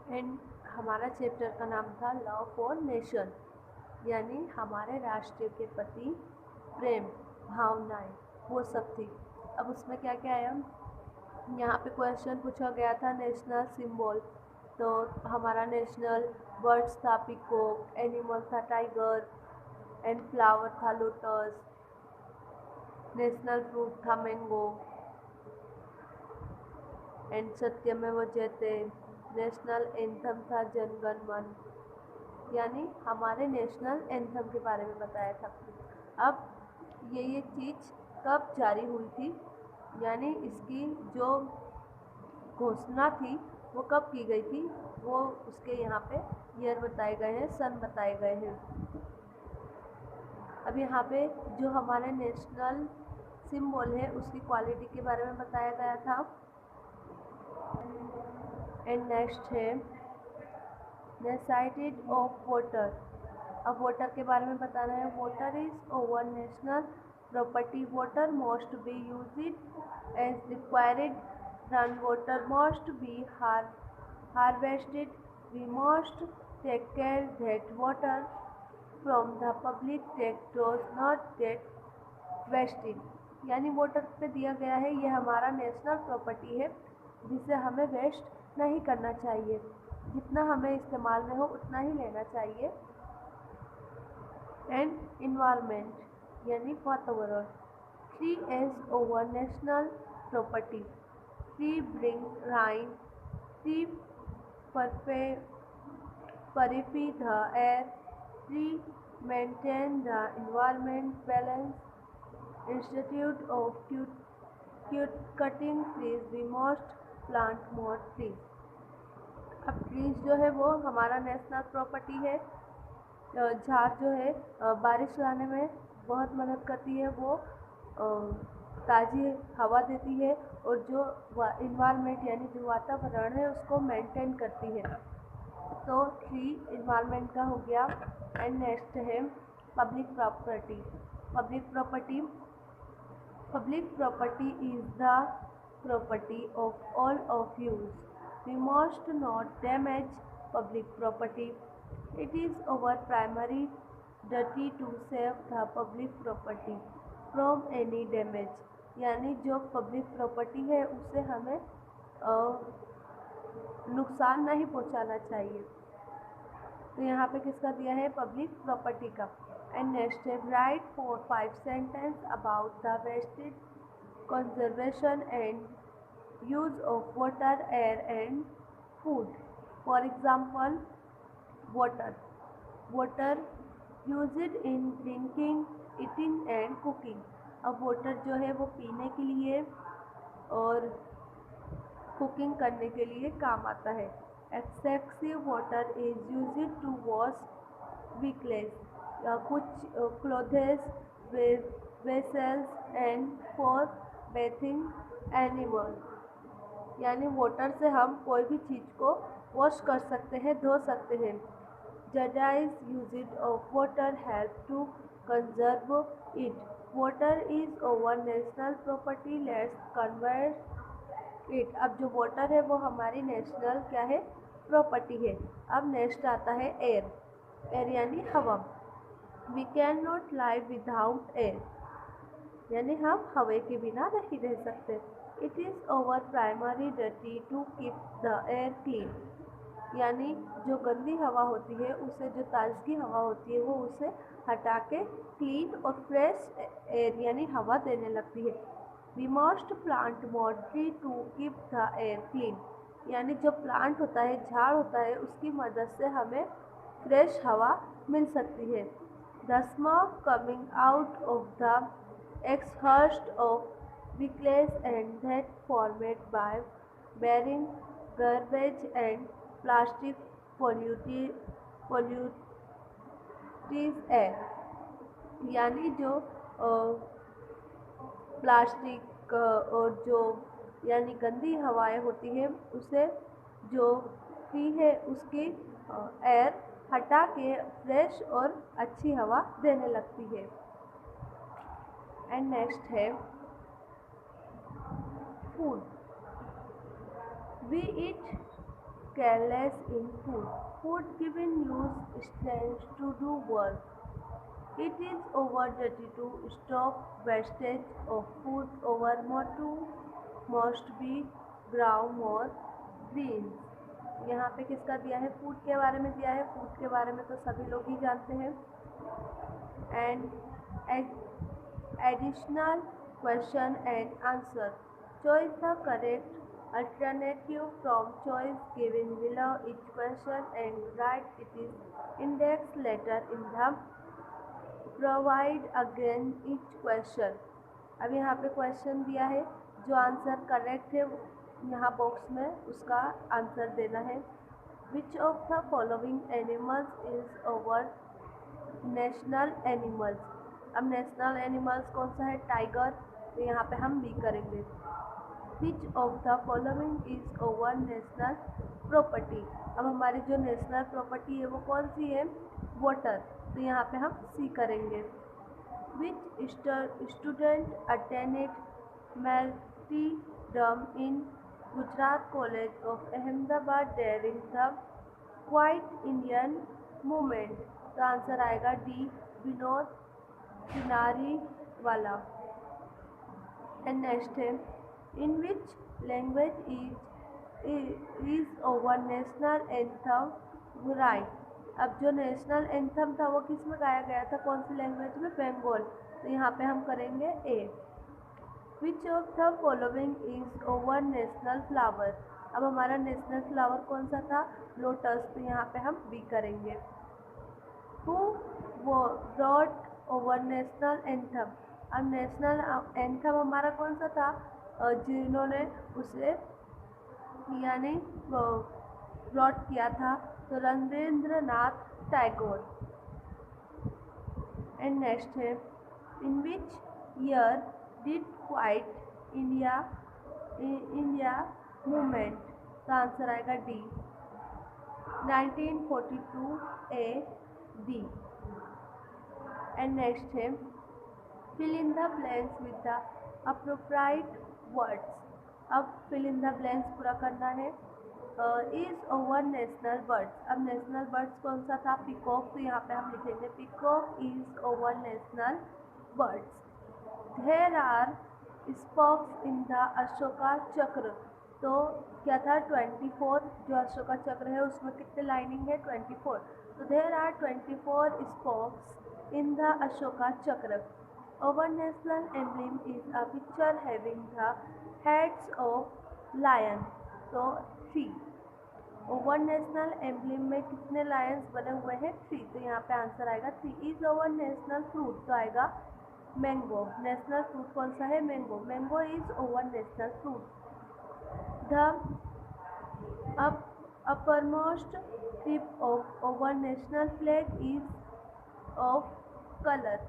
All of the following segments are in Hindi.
एंड हमारा चैप्टर का नाम था लव फॉर नेशन, यानी हमारे राष्ट्र के प्रति प्रेम भावनाएं वो सब थी। अब उसमें क्या क्या आया, यहाँ पे क्वेश्चन पूछा गया था नेशनल सिंबल। तो हमारा नेशनल बर्ड्स था पीकॉक, एनिमल था टाइगर, एंड फ्लावर था लोटस, नेशनल फ्रूट था मैंगो, एंड सत्यमेव जयते। नेशनल एंथम था जन गण मन, यानी हमारे नेशनल एंथम के बारे में बताया था। अब ये चीज़ कब जारी हुई थी, यानी इसकी जो घोषणा थी वो कब की गई थी, वो उसके यहाँ पे ईयर बताए गए हैं, सन बताए गए हैं। अब यहाँ पे जो हमारे नेशनल सिंबल है उसकी क्वालिटी के बारे में बताया गया था। एंड नेक्स्ट है नेसेसिटी ऑफ वाटर। अब वाटर के बारे में बताना है। Water is over national property. Water must be used as required. Run water must be harvested. We must take care that water from the public that does not get wasted. यानी वाटर पे दिया गया है ये हमारा नेशनल प्रॉपर्टी है जिसे हमें वेस्ट नहीं करना चाहिए, जितना हमें इस्तेमाल में हो उतना ही लेना चाहिए। एंड इन्वायरमेंट यानी वातावरण। Tree as over national property. Tree bring rain. Tree purify the air. Tree maintain the environment balance. Institute of cutting trees. We must plant more trees. अब ट्रीज जो है वो हमारा नेशनल प्रॉपर्टी है। झाड़ जो है बारिश लाने में बहुत मदद करती है, वो ताज़ी हवा देती है और जो इन्वायरमेंट यानी जो वातावरण है उसको मेंटेन करती है। तो ट्री इन्वायरमेंट का हो गया। एंड नेक्स्ट है public property. Public property is the property of all of us. We must not damage public property. It is our primary duty to save the public property from any damage. यानी जो पब्लिक प्रॉपर्टी है उसे हमें नुकसान नहीं पहुंचाना चाहिए। तो यहाँ पे किसका दिया है, पब्लिक प्रॉपर्टी का। एंड नेक्स्ट है right 4-5 sentence about the wastage conservation and use of water, air and food. For example water used in drinking, eating and cooking. अब वाटर जो है वो पीने के लिए और कुकिंग करने के लिए काम आता है। Excessive water is used to wash vehicles, कुछ clothes, vessels and for bathing animals. यानी वाटर से हम कोई भी चीज़ को वॉश कर सकते हैं, धो सकते हैं। Jedi's usage of water help to conserve it. Water is our national property. Let's conserve it. अब जो वाटर है वो हमारी नेशनल क्या है, प्रॉपर्टी है। अब नेक्स्ट आता है एयर। एयर यानी हवा। We can not live without air, यानी हम हवा के बिना नहीं रह सकते। It is our primary duty to keep the air clean. यानी जो गंदी हवा होती है उसे, जो ताजगी हवा होती है वो उसे हटा के क्लीन और फ्रेश एयर यानी हवा देने लगती है। We must plant more tree to keep the air clean. यानी जो प्लांट होता है, झाड़ होता है, उसकी मदद से हमें फ्रेश हवा मिल सकती है। The smoke coming out of the exhaust of vehicles and that formed by burning garbage and plastic pollutes air। यानी जो प्लास्टिक और जो यानी गंदी हवाएं होती हैं उसे जो पी है उसकी एयर हटा के फ्रेश और अच्छी हवा देने लगती है। एंड नेक्स्ट है food. We eat careless in food. Food given use stands to do work. It is our duty to stop wastage of food. Our motto must be grow more greens. यहाँ पे किसका दिया है? फूड के बारे में दिया है। फूड के बारे में तो सभी लोग ही जानते हैं। And additional question and answer. Choose the correct alternative from choice given below each question and write its index letter in the provide again each question. अब यहाँ पे क्वेश्चन दिया है, जो आंसर करेक्ट है यहाँ बॉक्स में उसका आंसर देना है। विच of the following animals is over national animals. अब नेशनल एनिमल्स कौन सा है? टाइगर। तो यहाँ पे हम बी करेंगे। विच of the following is over national property. अब हमारी जो नेशनल प्रॉपर्टी है वो कौन सी है? वाटर। तो यहाँ पे हम सी करेंगे। Which student attained martyrdom in Gujarat college of Ahmedabad during the quit Indian movement. तो आंसर आएगा D, Vinod Kinariwala. And next है, in which language is over national anthem written. अब जो नेशनल एंथम था वो किस में गाया गया था? कौन सी लैंग्वेज में? बंगाल। तो यहाँ पे हम करेंगे A. Which of the following is over national flower. अब हमारा नेशनल फ्लावर कौन सा था? लोटस। तो यहाँ पे हम बी करेंगे। Who brought over national anthem. अब नेशनल एंथम हमारा कौन सा था? जिन्होंने उसे यानी ब्रॉट किया था, तो रविंद्रनाथ टैगोर। एंड नेक्स्ट है, in which year did quit India movement. तो आंसर आएगा D, 1942 A D. And next है, fill in the blanks with the appropriate words. अब फिल इन द ब्लैंक्स पूरा करना है। Is over national birds. अब नेशनल बर्ड्स कौन सा था? पिकॉक। तो यहाँ पे हम लिखेंगे peacock is over national birds. There are spokes in the Ashoka chakra. तो क्या था? 24। जो अशोका चक्र है उसमें कितने लाइनिंग है? 24। तो there are 24 spokes in the Ashoka Chakra. Our national emblem is a picture having the heads of lion. तो 3। ओवर नेशनल एम्बलम में कितने लायंस बने हुए हैं? 3। तो यहाँ पे आंसर आएगा 3। Is over national fruit. तो आएगा मैंगो। नेशनल फ्रूट कौन सा है? Mango. Mango is over national fruit. The uppermost tip of our national flag is of color।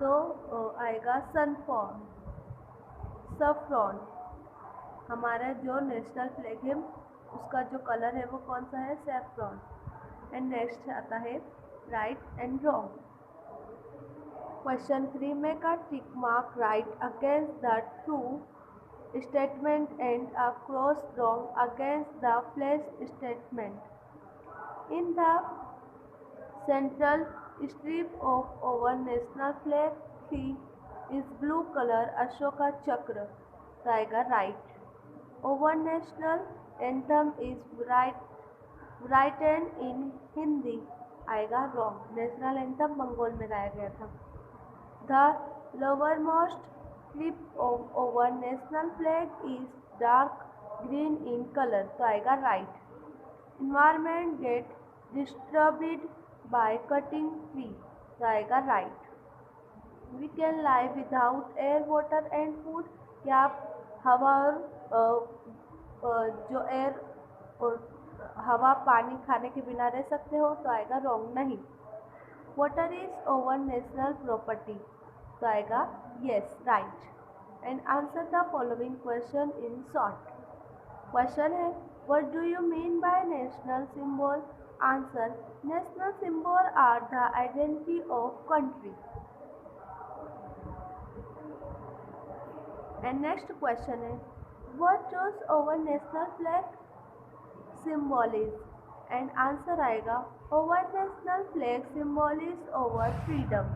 तो आएगा सफ्रॉन। हमारा जो नेशनल फ्लैग है उसका जो कलर है वो कौन सा है? सैफ्रॉन। एंड नेक्स्ट आता है right and wrong. Question 3, make a tick mark right against the true statement and a cross wrong against the flash statement. In the central strip of our national flag is blue color Ashoka Chakra। तो आएगा right. Our national anthem is written in Hindi। आएगा रॉन्ग। नेशनल एंथम बंगाल में गाया गया था। The lowermost strip of our national flag is dark green in color। तो आएगा right. Environment get disturbed by cutting tree। तो आएगा right. We can live without air, water and food। क्या आप हवा और जो एयर और हवा पानी खाने के बिना रह सकते हो? तो आएगा रॉन्ग, नहीं। Water is over national property. तो आएगा yes, right. And answer the following question in short. Question है, what do you mean by national symbol? Answer, national symbol are the identity of country. And next question है, what choose our national flag? symbolize? And answer आएगा our national flag symbolises our freedom.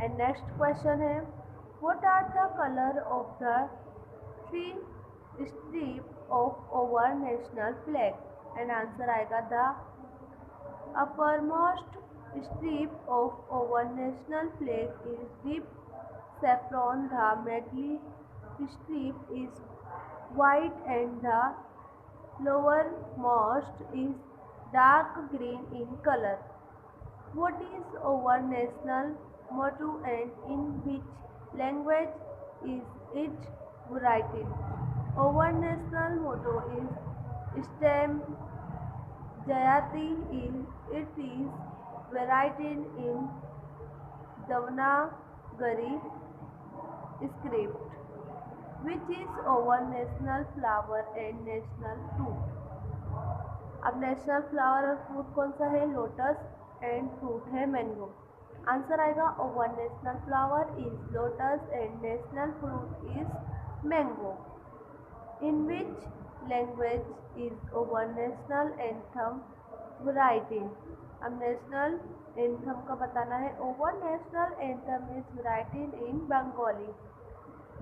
And next question है what are the colour of the three strip of over national flag? And answer आएगा the uppermost strip of our national flag is deep saffron, the middle strip is white and the lowermost is dark green in color. What is our national motto and in which language is it written? Our national motto is STEM Jayati it is written in Devanagari script. Which is our national flower and national fruit? अब नेशनल फ्लावर और फ्रूट कौन सा है? लोटस एंड फ्रूट है मैंगो। आंसर आएगा our national flower is lotus and national fruit is mango. In which language is over national anthem written? अब नेशनल एंथम का बताना है। Over national anthem is written इन बंगाली,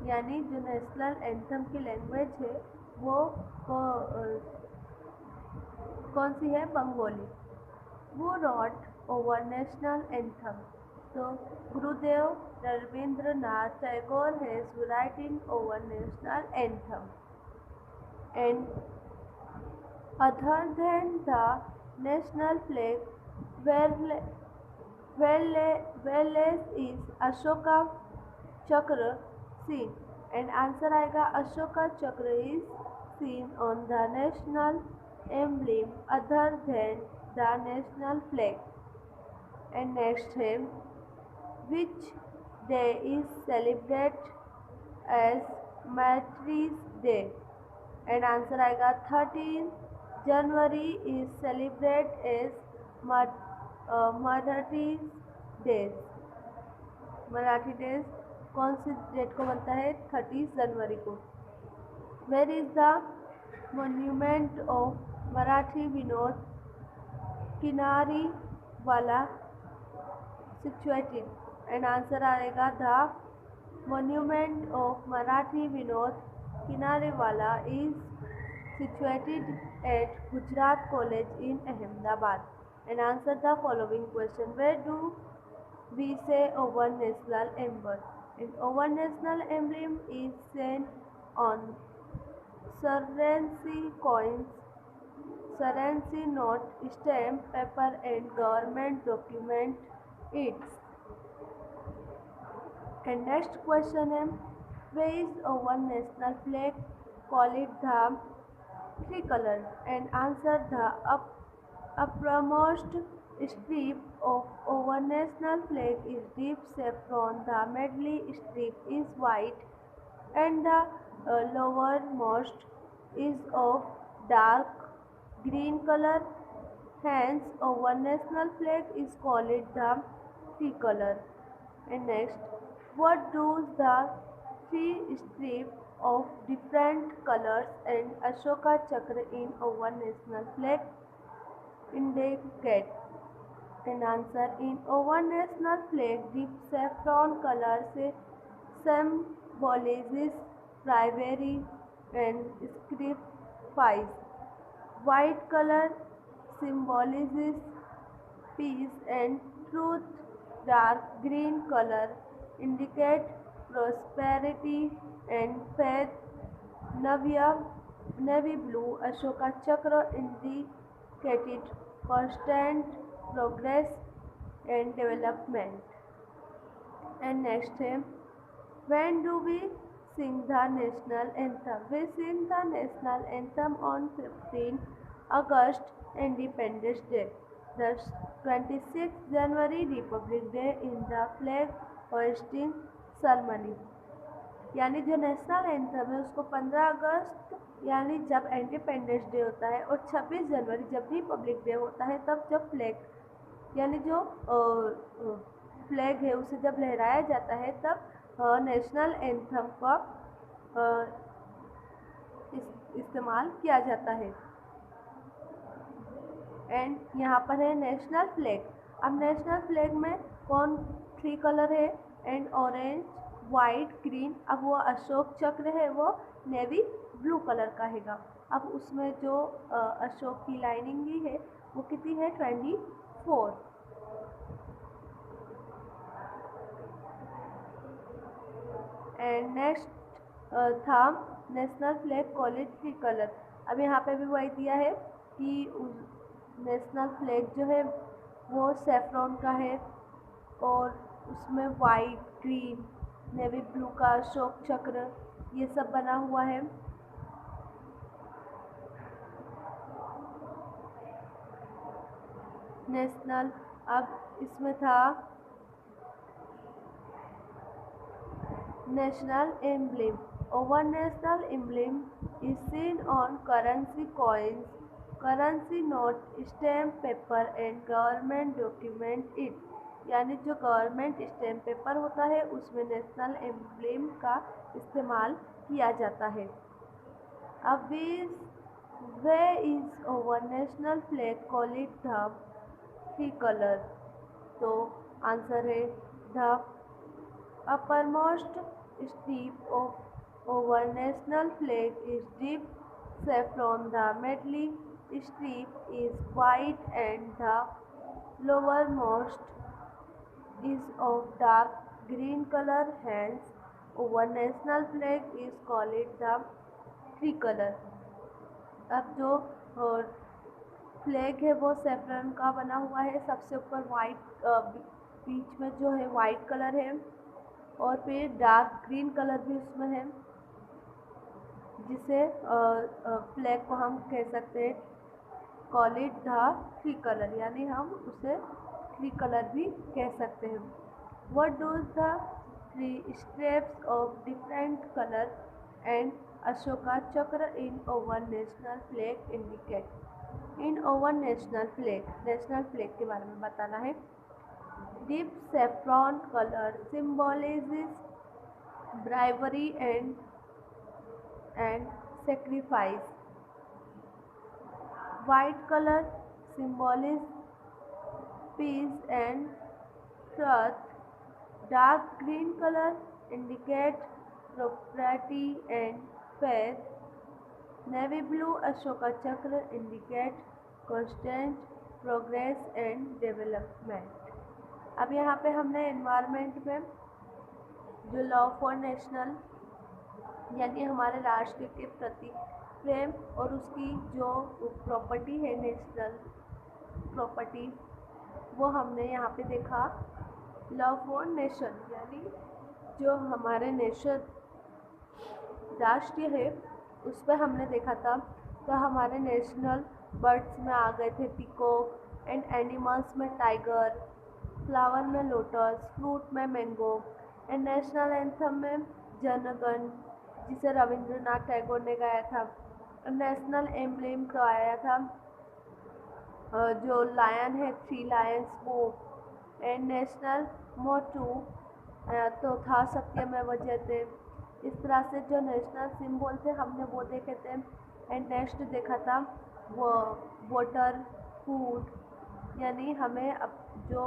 यानी जो नेशनल एंथम की लैंग्वेज है वो कौन सी है? बंगाली। वो रॉट ओवर नेशनल एंथम? तो Gurudev Rabindranath Tagore has written over national anthem. And other than the national flag, where is Ashoka Chakra seen? And answer आएगा Ashoka Chakra is seen on the national emblem other than the national flag. And next है which day is celebrated as Martyrs Day? And answer आएगा 13 January is celebrated as Marathi Days. Marathi days कौन सी डेट को बनता है? 30 जनवरी को। Where is the monument of Marathi Vinod Kinariwala situated? And answer आएगा the monument of Marathi Vinod Kinariwala is situated at Gujarat College in Ahmedabad. And answer the following question. Where do we say our national emblem? And our national emblem is seen on currency coins, currency note, stamp paper and government document its. And next question is where is our national flag? Call it the tricolor. And answer the uppermost strip of our national flag is deep saffron, the middle strip is white and the lowermost is of dark green color. Hence our national flag is called the tricolor. And next, what do the three strips of different colors and Ashoka Chakra in our national flag indicate? And answer in our national flag deep saffron color से symbolizes bravery and sacrifice. White color symbolizes peace and truth. Dark green color indicate prosperity and faith. Navy blue Ashoka Chakra indicated constant progress and development. And next है when do we sing the national anthem? We sing the national anthem on 15 August Independence Day. The 26th January Republic Day in the flag hoisting ceremony. यानी जो नेशनल एंथम है उसको 15 अगस्त यानी जब इंडिपेंडेंस डे होता है और 26 जनवरी जब रिपब्लिक डे होता है तब जब फ्लैग यानी जो फ्लैग है उसे जब लहराया जाता है तब नेशनल एंथम का इस्तेमाल किया जाता है। एंड यहाँ पर है नेशनल फ्लैग। अब नेशनल फ्लैग में कौन 3 कलर है एंड ऑरेंज, वाइट, ग्रीन। अब वो अशोक चक्र है वो नेवी ब्लू कलर का हैगा। अब उसमें जो अशोक की लाइनिंग भी है वो कितनी है 24। एंड नेक्स्ट था नेशनल फ्लैग कॉलेज 3 कलर। अब यहाँ पे भी वही दिया है कि नेशनल फ्लैग जो है वो सेफ्रॉन का है और उसमें वाइट, ग्रीन, नेवी ब्लू का अशोक चक्र ये सब बना हुआ है। नेशनल, अब इसमें था national emblem. Our national emblem is seen on currency coins, currency note, stamp paper and government document it। यानी जो गवर्नमेंट स्टैम्प पेपर होता है उसमें नेशनल एम्ब्लेम का इस्तेमाल किया जाता है। अब way is over national flag call it the 3 colour. तो आंसर है the uppermost strip of our national flag is deep saffron, the middle strip is white and the lowermost is of dark green color. Hence, our national flag is called the 3 color। अब जो फ्लैग है वो सेफ्रन का बना हुआ है। सबसे ऊपर वाइट, बीच में जो है वाइट कलर है और फिर डार्क ग्रीन कलर भी उसमें है, जिसे फ्लैग को हम कह सकते हैं कॉल इट द 3 कलर, यानी हम उसे 3 कलर भी कह सकते हैं। What does the 3 stripes of different colour and Ashoka chakra in our national flag indicate. In our national flag के बारे में बताना है। Deep saffron color symbolizes bravery and sacrifice. White color symbolizes peace and truth. Dark green color indicates propriety and faith. Navy blue Ashoka Chakra indicates constant progress and development। अब यहाँ पे हमने एनवायरनमेंट में जो लॉ फॉर नेशनल यानी हमारे राष्ट्र के प्रति प्रेम और उसकी जो प्रॉपर्टी है नेशनल प्रॉपर्टी, वो हमने यहाँ पे देखा। लॉ फॉर नेशन यानी जो हमारे नेशन राष्ट्र है उस पर हमने देखा था। तो हमारे नेशनल बर्ड्स में आ गए थे पीकॉक एंड एनिमल्स में टाइगर, फ्लावर में लोटस, फ्रूट में मैंगो एंड नेशनल एंथम में जनगण जिसे रविंद्रनाथ टैगोर ने गाया था। नेशनल एम्ब्लेम का आया था जो लायन है 3 लायंस वो। एंड नेशनल मोटू तो था सत्यमेव जयते। इस तरह से जो नेशनल सिंबल थे हमने वो देखे थे। एंड नेक्स्ट देखा था वो वाटर, फूड, यानी हमें अब जो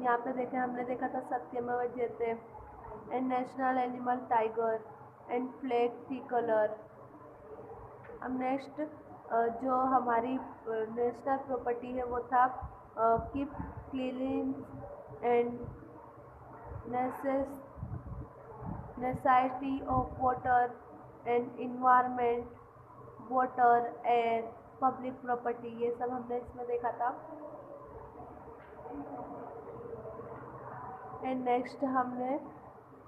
यहाँ पे देखे हमने देखा था सत्यमेव जयते and national animal tiger and flag 3 colour. अब नेक्स्ट जो हमारी नेशनल प्रॉपर्टी है वो था keep clean and necessity of water and environment, water, air, public property, ये सब हमने इसमें देखा था। एंड नेक्स्ट हमने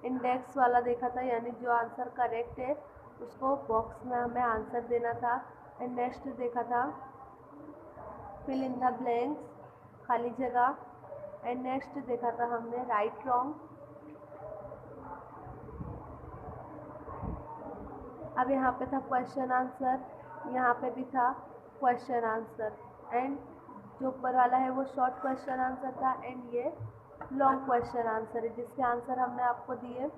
इंडेक्स वाला देखा था, यानी जो आंसर करेक्ट है उसको बॉक्स में हमें आंसर देना था। एंड नेक्स्ट देखा था फिल इन द ब्लैंक्स, खाली जगह। एंड नेक्स्ट देखा था हमने राइट रॉन्ग। अब यहाँ पे था क्वेश्चन आंसर, यहाँ पे भी था क्वेश्चन आंसर। एंड जो ऊपर वाला है वो शॉर्ट क्वेश्चन आंसर था एंड ये लॉन्ग क्वेश्चन आंसर है, जिसके आंसर हमने आपको दिए।